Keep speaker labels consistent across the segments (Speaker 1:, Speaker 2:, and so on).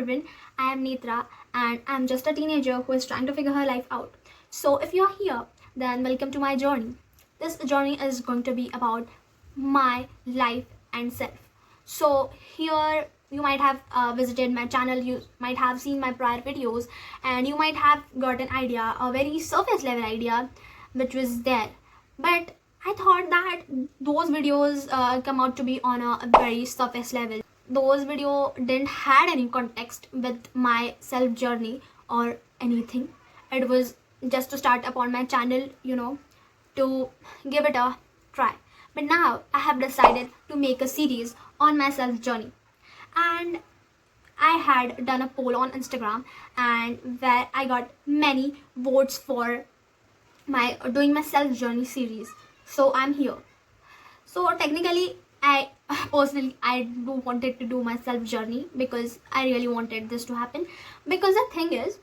Speaker 1: everyone, I am Netra and I'm just a teenager who is trying to figure her life out. So if you're here, then welcome to my journey. This journey is going to be about my life and self. So here you might have visited my channel, you might have seen my prior videos, and you might have got an idea, a very surface level idea which was there. But I thought that those videos come out to be on a very surface level. Those video didn't had any context with my self journey or anything. It was just to start upon my channel, to give it a try. But now I have decided to make a series on my self journey. And I had done a poll on Instagram and where I got many votes for my doing my self journey series. So I'm here. So technically I do wanted to do my self journey because I really wanted this to happen, because the thing is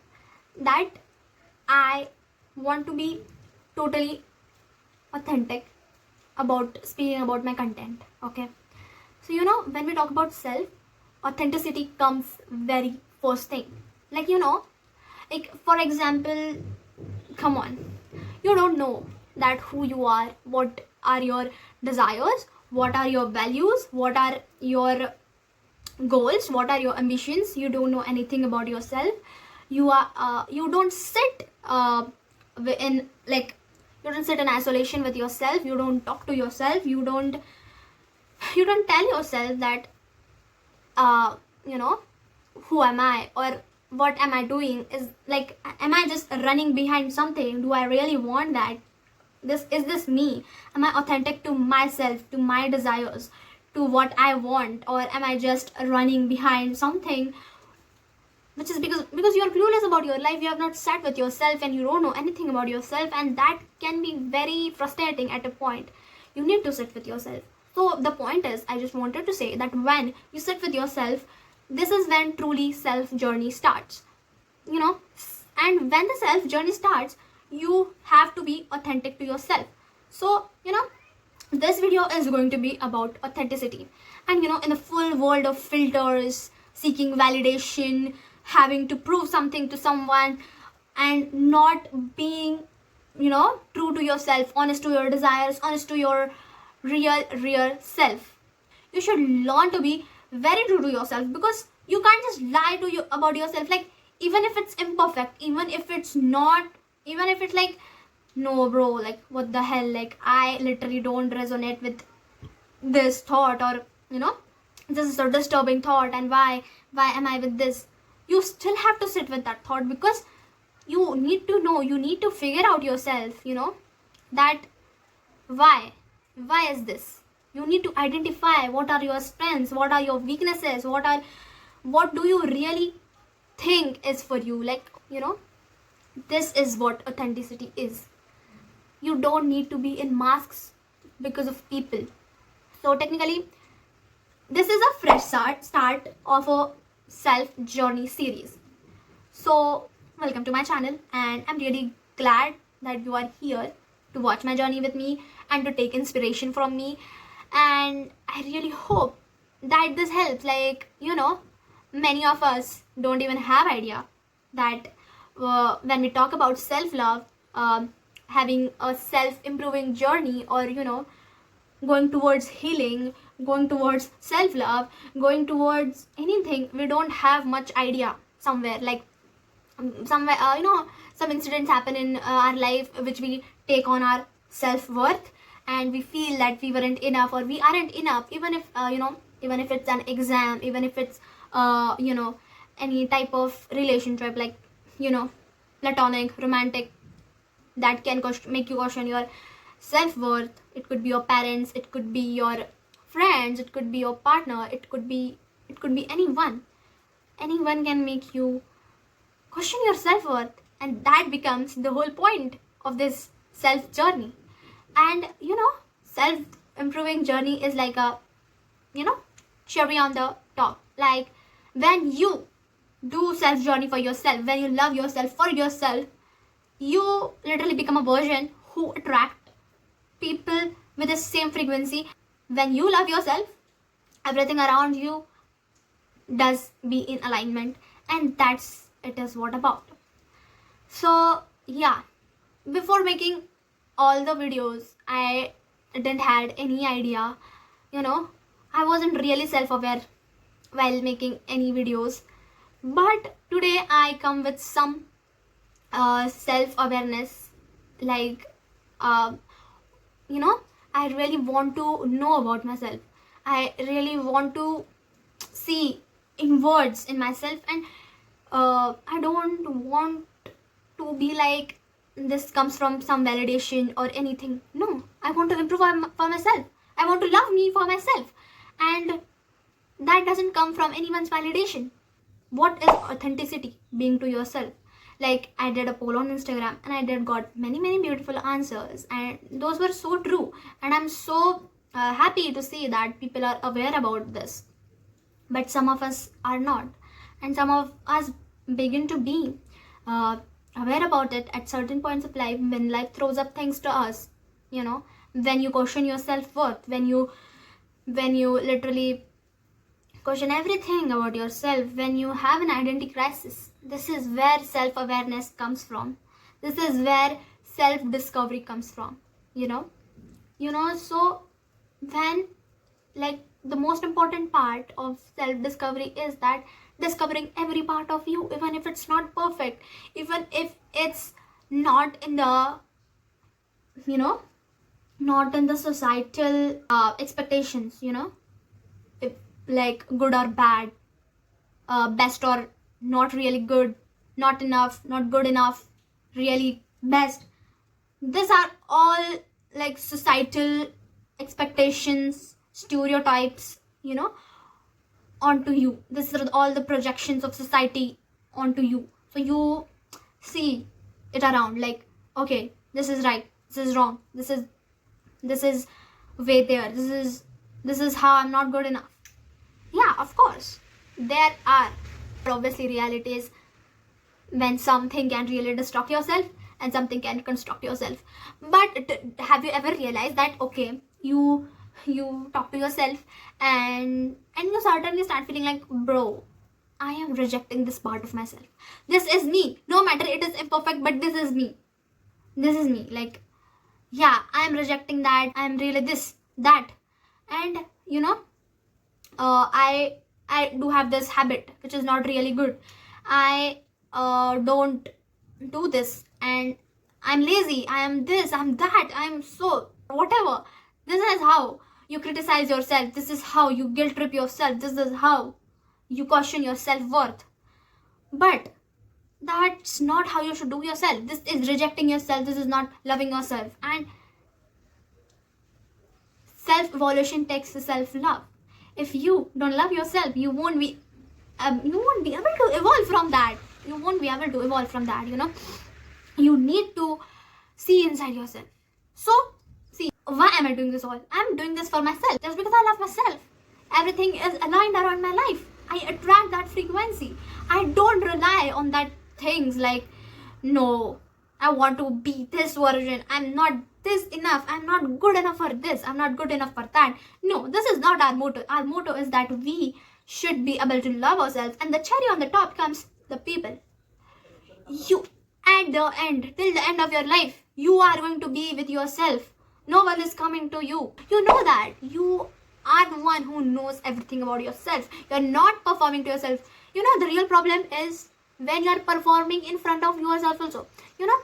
Speaker 1: that I want to be totally authentic about speaking about my content. Okay, so when we talk about self, authenticity comes very first thing. Like for example, come on, you don't know that who you are, what are your desires, what are your values, what are your goals, what are your ambitions. You don't know anything about yourself. You don't sit in like you don't sit in isolation with yourself. You don't talk to yourself. You don't tell yourself that who am I or what am I doing. Is like, am I just running behind something? Do I really want that? Is this me? Am I authentic to myself, to my desires, to what I want? Or am I just running behind something which is because you're clueless about your life? You have not sat with yourself and you don't know anything about yourself, and that can be very frustrating at a point. You need to sit with yourself. So the point is, I just wanted to say that when you sit with yourself, this is when truly self journey starts. And when the self journey starts, you have to be authentic to yourself. So this video is going to be about authenticity. And in the full world of filters, seeking validation, having to prove something to someone, and not being true to yourself, honest to your desires, honest to your real self, you should learn to be very true to yourself, because you can't just lie to you about yourself. Like, even if it's imperfect, even if it's not, even if it's like, no bro, like what the hell, like I literally don't resonate with this thought, or this is a disturbing thought, and why am I with this? You still have to sit with that thought, because you need to know, you need to figure out yourself, that why is this. You need to identify what are your strengths, what are your weaknesses, what do you really think is for you. Like, this is what authenticity is. You don't need to be in masks because of people. So technically, this is a fresh start of a self journey series. So welcome to my channel, and I'm really glad that you are here to watch my journey with me and to take inspiration from me. And I really hope that this helps. Like, many of us don't even have idea that when we talk about self-love, having a self-improving journey, or going towards healing, going towards self-love, going towards anything, we don't have much idea somewhere. Like, somewhere some incidents happen in our life which we take on our self-worth, and we feel that we weren't enough or we aren't enough, even if even if it's an exam, even if it's any type of relationship, like platonic, romantic, that can make you question your self-worth. It could be your parents, it could be your friends, it could be your partner, it could be anyone can make you question your self-worth, and that becomes the whole point of this self journey. And self-improving journey is like a cherry on the top. Like, when you do self journey for yourself, when you love yourself for yourself, you literally become a version who attract people with the same frequency. When you love yourself, everything around you does be in alignment, and that's it is what about. So yeah, before making all the videos, I didn't had any idea, you know, I wasn't really self-aware while making any videos. But today I come with some self-awareness, like uh, you know, I really want to know about myself. I really want to see inwards in myself, and I don't want to be like this comes from some validation or anything. No, I want to improve for myself. I want to love me for myself, and that doesn't come from anyone's validation. What is authenticity? Being to yourself. Like, I did a poll on Instagram and I did got many beautiful answers, and those were so true, and I'm so happy to see that people are aware about this. But some of us are not, and some of us begin to be uh, aware about it at certain points of life, when life throws up things to us, you know, when you question your self-worth, when you literally question everything about yourself, when you have an identity crisis. This is where self-awareness comes from. This is where self-discovery comes from, you know. So when, like, the most important part of self-discovery is that discovering every part of you, even if it's not perfect, even if it's not in the, you know, not in the societal expectations, you know, if, like, good or bad, best or not really good, not enough, not good enough, really best. These are all like societal expectations, stereotypes, you know, onto you. This is all the projections of society onto you. So you see it around, like, okay, this is right, this is wrong, this is way there, this is how I'm not good enough. Yeah, of course, there are obviously realities when something can really destruct yourself and something can construct yourself. But have you ever realized that, okay, you talk to yourself, and you suddenly start feeling like, bro, I am rejecting this part of myself. This is me. No matter it is imperfect, but this is me. This is me. Like, yeah, I am rejecting that. I am really this, that. And you know, I do have this habit which is not really good. I don't do this, and I'm lazy, I am this, I'm that, I'm so whatever. This is how you criticize yourself, this is how you guilt trip yourself, this is how you question your self-worth. But that's not how you should do yourself. This is rejecting yourself, this is not loving yourself. And self-evolution takes self-love. If you don't love yourself, you won't be able to evolve from that. You won't be able to evolve from that, you know. You need to see inside yourself. So see, why am I doing this all? I'm doing this for myself, just because I love myself. Everything is aligned around my life. I attract that frequency. I don't rely on that things like, no, I want to be this version, I'm not this enough, I'm not good enough for this, I'm not good enough for that. No, this is not our motto. Our motto is that we should be able to love ourselves, and the cherry on the top comes the people. You, at the end, till the end of your life, you are going to be with yourself. No one is coming to you. You know that. You are the one who knows everything about yourself. You're not performing to yourself. You know, the real problem is when you're performing in front of yourself also. You know?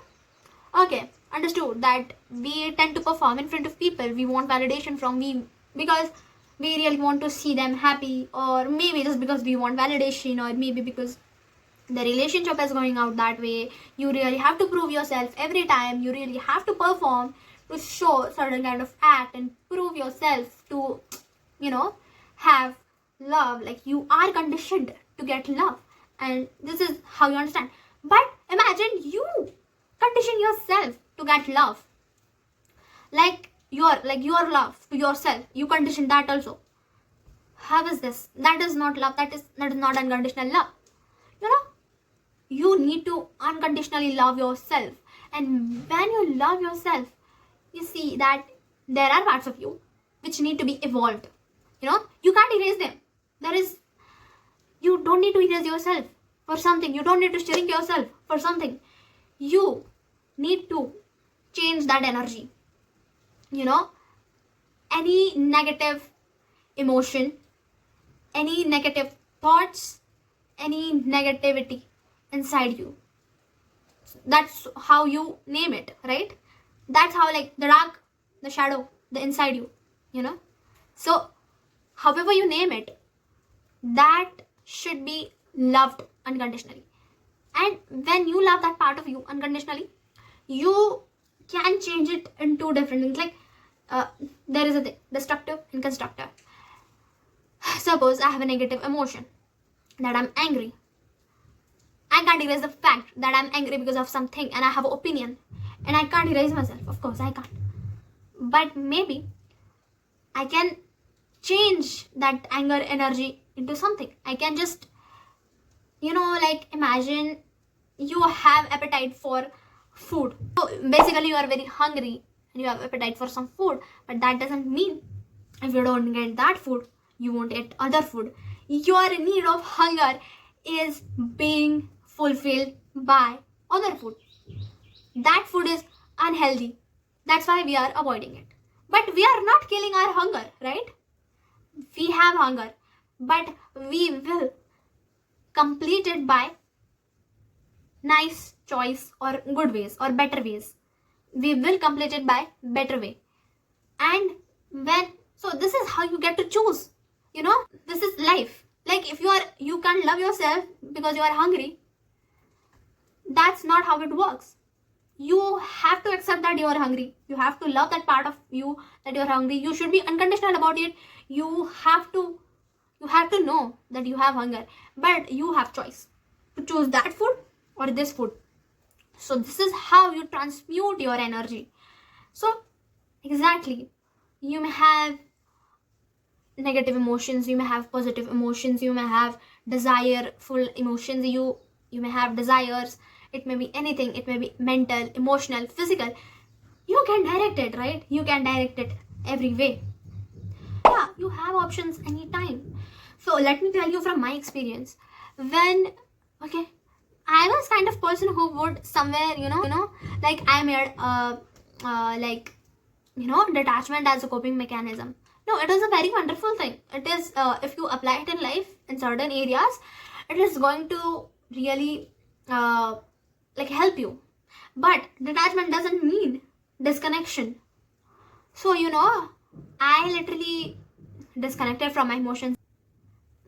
Speaker 1: Okay, understood that we tend to perform in front of people. We want validation from because we really want to see them happy, or maybe just because we want validation, or maybe because the relationship is going out that way. You really have to prove yourself every time. You really have to perform to show certain kind of act and prove yourself to, you know, have love. Like, you are conditioned to get love, and this is how you understand. But imagine you condition yourself to get love, like your love to yourself, you condition that also. How is this? That is not love. That is not unconditional love. You know, you need to unconditionally love yourself. And when you love yourself, you see that there are parts of you which need to be evolved. You know, you can't erase them. You don't need to erase yourself. for something. You don't need to shrink yourself for something. You need to change that energy. Any negative emotion, any negative thoughts, any negativity inside you. That's how you name it, right? That's how, like, the dark, the shadow, the inside you. So, however you name it, that should be loved unconditionally. And when you love that part of you unconditionally, you can change it into different things. Like, there is a thing, destructive and constructive. Suppose I have a negative emotion, that I'm angry. I can't erase the fact that I'm angry because of something, and I have an opinion, and I can't erase myself. Of course, I can't. But maybe I can change that anger energy into something. I can just, like, imagine you have appetite for food. So basically, you are very hungry and you have appetite for some food, but that doesn't mean if you don't get that food, you won't eat other food. Your need of hunger is being fulfilled by other food. That food is unhealthy. That's why we are avoiding it. But we are not killing our hunger, right? We have hunger, but we will complete it by nice choice or good ways or better ways. We will complete it by better way. And so this is how you get to choose. This is life. Like, if you can't love yourself because you are hungry, that's not how it works. You have to accept that you are hungry. You have to love that part of you that you are hungry. You should be unconditional about it. You have to know that you have hunger, but you have choice to choose that food or this food. So this is how you transmute your energy. So exactly, you may have negative emotions, you may have positive emotions, you may have desireful emotions, you may have desires. It may be anything. It may be mental, emotional, physical. You can direct it, right? You can direct it every way. Yeah, you have options anytime. So let me tell you from my experience. I was kind of person who would somewhere, like, I made detachment as a coping mechanism. No, it is a very wonderful thing. It is, if you apply it in life in certain areas, it is going to really help you. But detachment doesn't mean disconnection. So I literally disconnected from my emotions.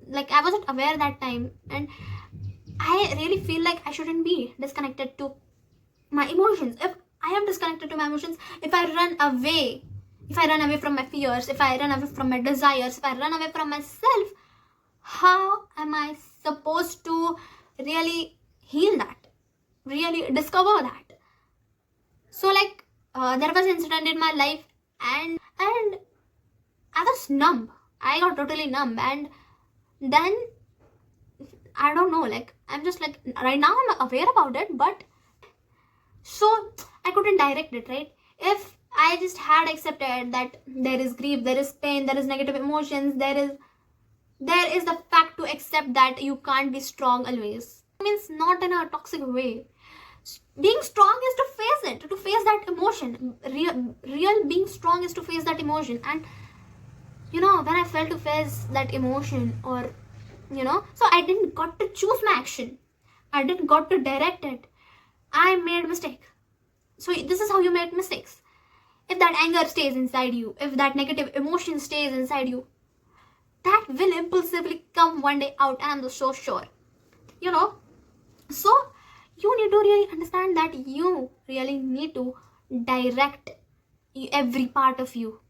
Speaker 1: Like, I wasn't aware that time, and I really feel like I shouldn't be disconnected to my emotions. If I am disconnected to my emotions, if I run away from my fears, if I run away from my desires, if I run away from myself, how am I supposed to really heal that? Really discover that? So, like, there was an incident in my life, and I was numb. I got totally numb, and then I don't know, like, I'm just like, right now I'm aware about it, but so I couldn't direct it, right? If I just had accepted that there is grief, there is pain, there is negative emotions, there is the fact to accept that you can't be strong always. It means not in a toxic way. Being strong is to face it, to face that emotion. Real being strong is to face that emotion. And when I felt to face that emotion, or so I didn't got to choose my action. I didn't got to direct it. I made mistake. So this is how you make mistakes. If that anger stays inside you, if that negative emotion stays inside you, that will impulsively come one day out, and I'm so sure. So you need to really understand that you really need to direct every part of you.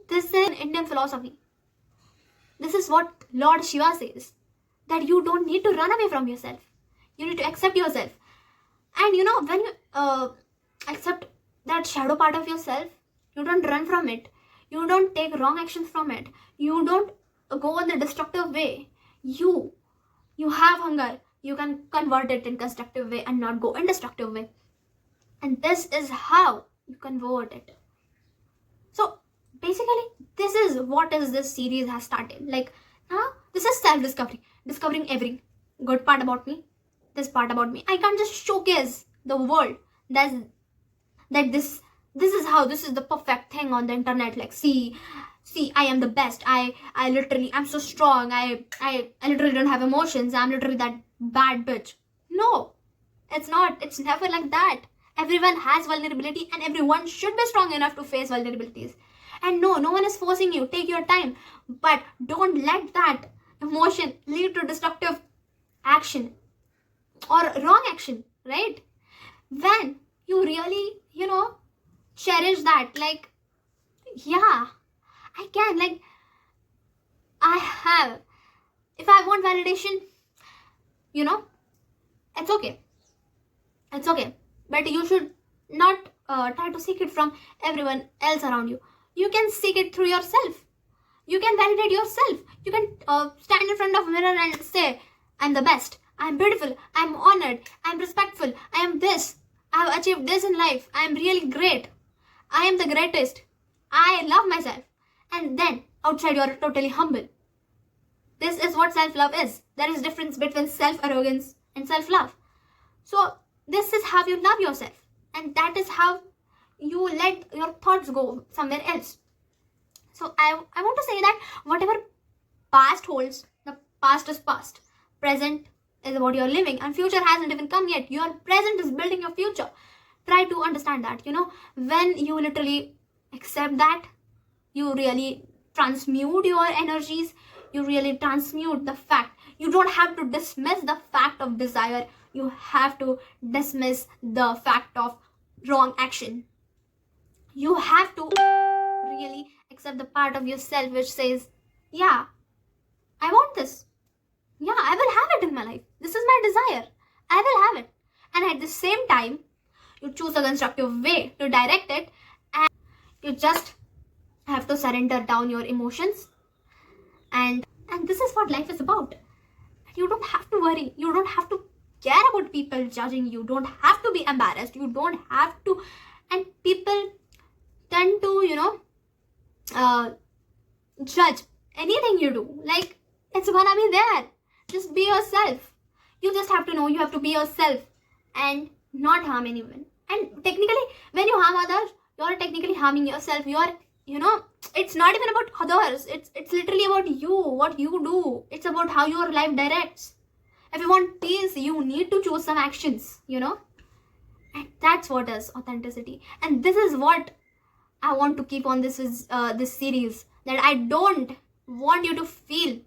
Speaker 1: This is an Indian philosophy. This is what Lord Shiva says, that you don't need to run away from yourself. You need to accept yourself. And when you accept that shadow part of yourself, you don't run from it. You don't take wrong actions from it. You don't go in the destructive way. You have hunger. You can convert it in constructive way and not go in destructive way. And this is how you convert it. So basically, this is what is this series has started. Like, now this is self-discovery. Discovering every good part about me, this part about me. I can't just showcase the world that's that this is how, this is the perfect thing on the internet, like see, I am the best, I literally, I'm so strong, I literally don't have emotions, I'm literally that bad bitch. No, it's not. It's never like that. Everyone has vulnerability and everyone should be strong enough to face vulnerabilities. And no, no one is forcing you. Take your time. But don't let that emotion lead to destructive action or wrong action, right? When you really, cherish that, like, yeah, I can, like, I have. If I want validation, you know, it's okay. It's okay. But you should not try to seek it from everyone else around you. You can seek it through yourself. You can validate yourself. You can stand in front of a mirror and say, I'm the best, I'm beautiful, I'm honored, I'm respectful, I am this, I have achieved this in life, I am really great, I am the greatest, I love myself. And then outside you are totally humble. This is what self-love is. There is difference between self-arrogance and self-love. So this is how you love yourself, and that is how you let your thoughts go somewhere else. So I want to say that whatever past holds, the past is past. Present is what you're living, and future hasn't even come yet. Your present is building your future. Try to understand that. When you literally accept that, you really transmute your energies. You really transmute the fact. You don't have to dismiss the fact of desire. You have to dismiss the fact of wrong action. You have to really accept the part of yourself which says, yeah, I want this. Yeah, I will have it in my life. This is my desire. I will have it. And at the same time, you choose a constructive way to direct it, and you just have to surrender down your emotions. And this is what life is about. You don't have to worry. You don't have to care about people judging you. You don't have to be embarrassed. You don't have to. And people tend to, judge anything you do. Like, it's gonna be there. Just be yourself. You just have to know you have to be yourself and not harm anyone. And technically, when you harm others, you're technically harming yourself. It's not even about others. It's literally about you, what you do. It's about how your life directs. If you want peace, you need to choose some actions, And that's what is authenticity. And this is what I want to keep on this series. That I don't want you to feel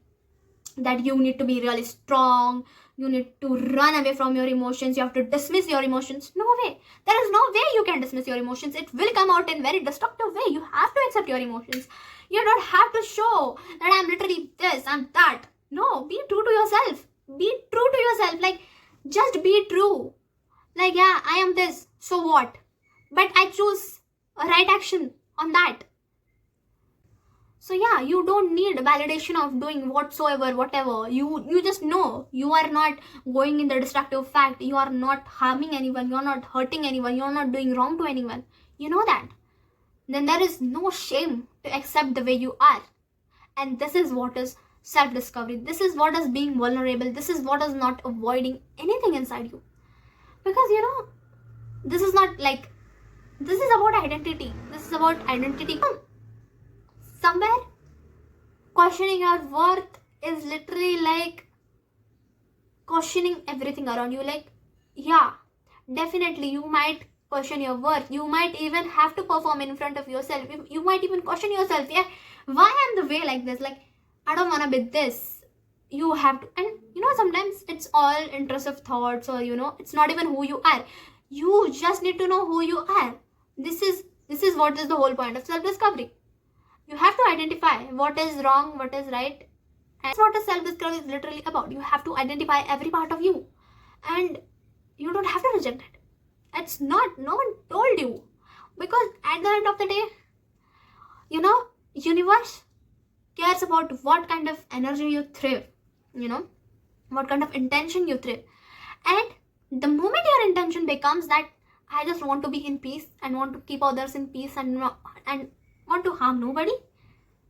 Speaker 1: that you need to be really strong. You need to run away from your emotions. You have to dismiss your emotions. No way. There is no way you can dismiss your emotions. It will come out in very destructive way. You have to accept your emotions. You don't have to show that I'm literally this, I'm that. No, be true to yourself. Be true to yourself. Like, just be true. Like, yeah, I am this. So what? But I choose a right action on that. So yeah, you don't need validation of doing whatsoever, whatever. You just know you are not going in the destructive fact. You are not harming anyone. You are not hurting anyone. You are not doing wrong to anyone. You know that. Then there is no shame to accept the way you are. And this is what is self-discovery. This is what is being vulnerable. This is what is not avoiding anything inside you. Because this is not like, this is about identity. This is about identity. Somewhere, questioning your worth is literally like questioning everything around you. Like, yeah, definitely you might question your worth. You might even have to perform in front of yourself. You might even question yourself. Yeah, why am the way like this? Like, I don't want to be this. You have to. And sometimes it's all intrusive thoughts, or it's not even who you are. You just need to know who you are. This is what is the whole point of self-discovery. You have to identify what is wrong, what is right. And that's what a self-discovery is literally about. You have to identify every part of you. And you don't have to reject it. It's not, no one told you. Because at the end of the day, universe cares about what kind of energy you thrive. What kind of intention you thrive. And the moment your intention becomes that I just want to be in peace and want to keep others in peace and want to harm nobody,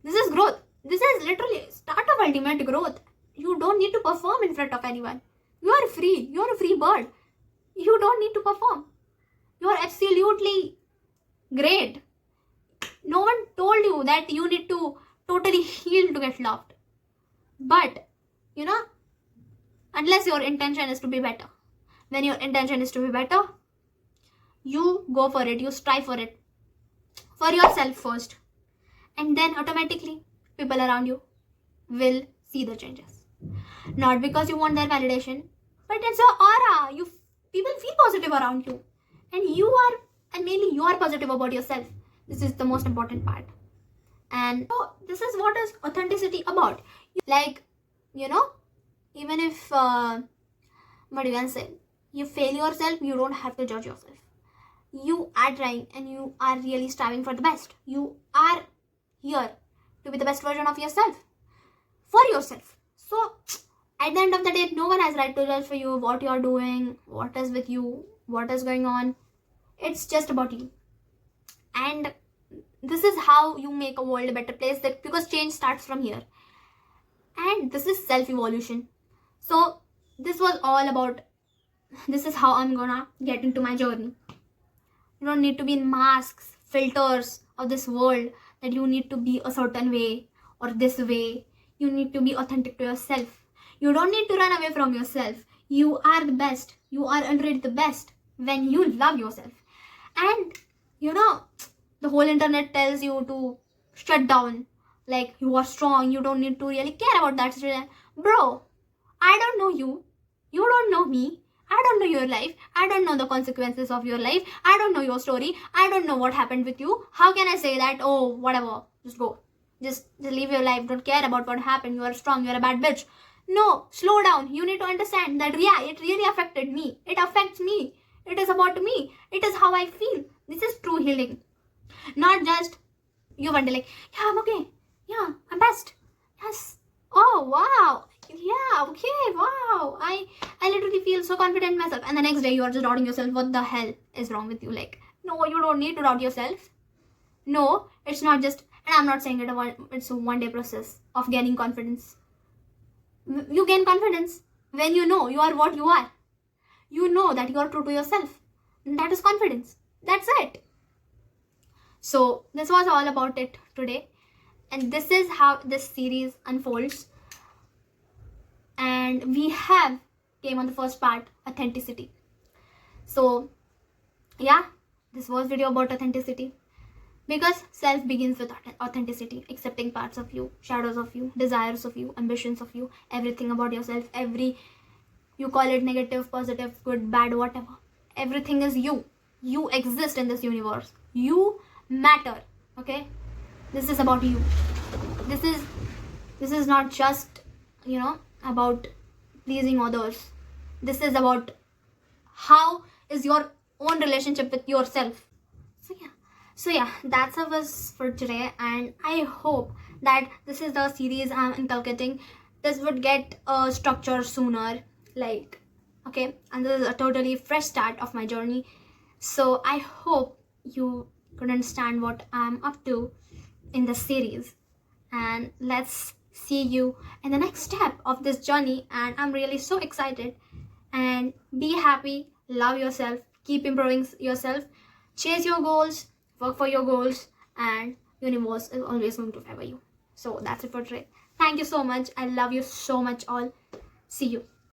Speaker 1: this is growth. This is literally start of ultimate growth. You don't need to perform in front of anyone. You are free. You are a free bird. You don't need to perform. You are absolutely great. No one told you that you need to totally heal to get loved. But, unless your intention is to be better. When your intention is to be better, you go for it. You strive for it. For yourself first. And then automatically, people around you will see the changes. Not because you want their validation, but it's your aura. People feel positive around you. And mainly you are positive about yourself. This is the most important part. And so this is what is authenticity about. Like, even if, what do you can say? You fail yourself, you don't have to judge yourself. You are trying and you are really striving for the best. You are here to be the best version of yourself. For yourself. So, at the end of the day, no one has right to judge for you what you're doing, what is with you, what is going on. It's just about you. And this is how you make a world a better place, because change starts from here. And this is self-evolution. So, this was all about, this is how I'm gonna get into my journey. You don't need to be in masks, filters of this world that you need to be a certain way or this way. You need to be authentic to yourself. You don't need to run away from yourself. You are the best. You are already the best when you love yourself. And, the whole internet tells you to shut down. Like, you are strong. You don't need to really care about that situation. Bro, I don't know you. You don't know me. I don't know your life. I don't know the consequences of your life. I don't know your story. I don't know what happened with you. How can I say that, oh, whatever, just go. Just live your life. Don't care about what happened. You are strong. You are a bad bitch. No, slow down. You need to understand that, yeah, it really affected me. It affects me. It is about me. It is how I feel. This is true healing. Not just you wonder like, yeah, I'm okay. Yeah, I'm best. Yes. Oh, wow. Yeah, okay, wow. I literally feel so confident in myself. And the next day you are just doubting yourself. What the hell is wrong with you? Like, no, you don't need to doubt yourself. No, it's not just, and I'm not saying it's a one-day process of gaining confidence. You gain confidence when you know you are what you are. You know that you are true to yourself. And that is confidence. That's it. So this was all about it today. And this is how this series unfolds. And we have came on the first part, authenticity. So yeah, this was video about authenticity. Because self begins with authenticity, accepting parts of you, shadows of you, desires of you, ambitions of you, everything about yourself, you call it negative, positive, good, bad, whatever. Everything is you. You exist in this universe. You matter. Okay? This is about you. This is not just, about pleasing others. This is about how is your own relationship with yourself. So yeah, that's it was for today, and I hope that this is the series I'm inculcating. This would get a structure sooner, like, okay, and this is a totally fresh start of my journey. So I hope you could understand what I'm up to in the series, and let's see you in the next step of this journey. And I'm really so excited. And be happy, love yourself, keep improving yourself, chase your goals, work for your goals, and universe is always going to favor you. So that's it for today. Thank you so much. I love you so much all. See you.